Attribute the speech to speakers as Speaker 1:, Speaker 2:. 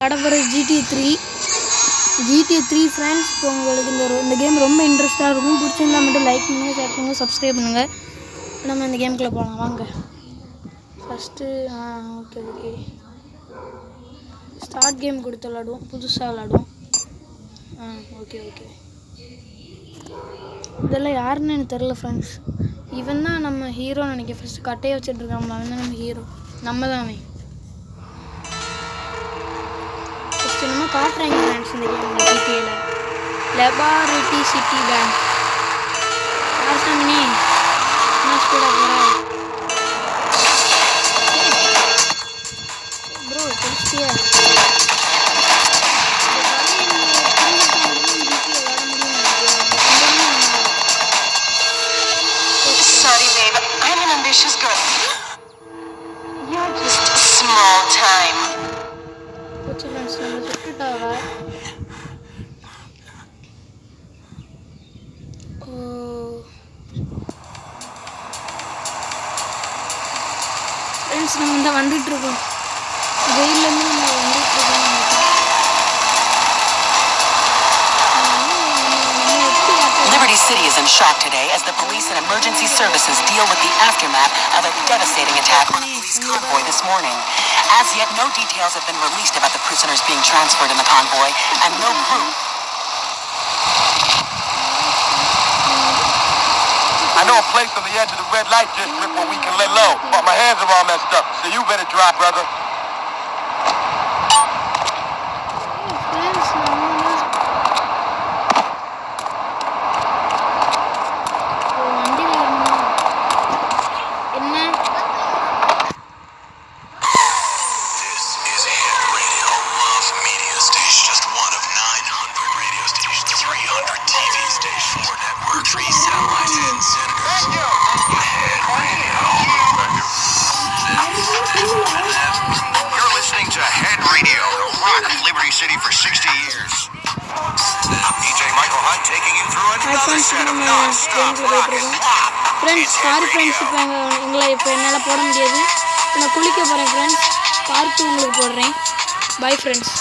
Speaker 1: கடப்புற GTA 3 friends. இப்போ உங்களுக்கு இந்த கேம் ரொம்ப இன்ட்ரெஸ்ட்டாக இருக்கும். பிடிச்சிருந்தா மட்டும் லைக் பண்ணுங்கள், ஷேர் பண்ணுங்கள், சப்ஸ்கிரைப் பண்ணுங்கள். நம்ம இந்த கேமுக்குள்ளே போகலாம் வாங்க. ஃபஸ்ட்டு ஓகே ஸ்டார்ட் கேம் கொடுத்து விளாடுவோம், புதுசாக விளாடுவோம். ஓகே இதெல்லாம் யாருன்னு எனக்கு தெரில ஃப்ரெண்ட்ஸ். இவன் தான் நம்ம ஹீரோன்னு நினைக்கிறேன். ஃபஸ்ட்டு கட்டையை வச்சுட்ருக்காங்களா, அவன் தான் நம்ம ஹீரோ. நம்ம தான் அவன். ஃபஸ்ட்டு நம்ம காட்டுறாங்க ஃப்ரெண்ட்ஸ் இந்த கேமில். ஜிடிஏல லெபாரிட்டி சிட்டி பேங்க் காசம்னே என்ன ஸ்பீடாக போகிறேன் bro தெரிச்சியா?
Speaker 2: Sorry, babe. I'm an ambitious girl. You're just small time.
Speaker 1: What's your friend's name? Friends நம்ம தான் வந்துட்டுருக்கோம். ஜெயிலேருந்து நம்ம வந்துட்டுருக்கோம்.
Speaker 2: Liberty City is in shock today as the police and emergency services deal with the aftermath of a devastating attack on a police convoy this morning. As yet, no details have been released about the prisoners being transferred in the convoy, and no proof.
Speaker 3: I know a place on the edge of the red light district where we can lay low, but my hands are all messed up, so you better drive, brother. Liberty City for 60 years. DJ Michael Hunt taking you through another set of non-stop rock and pop.
Speaker 1: Friends sorry friends, இப்போ எங்களை என்னால் போட முடியாது. நான் குளிக்க போகிறேன் friends. பார்த்து உங்களுக்கு போடுறேன். Bye friends.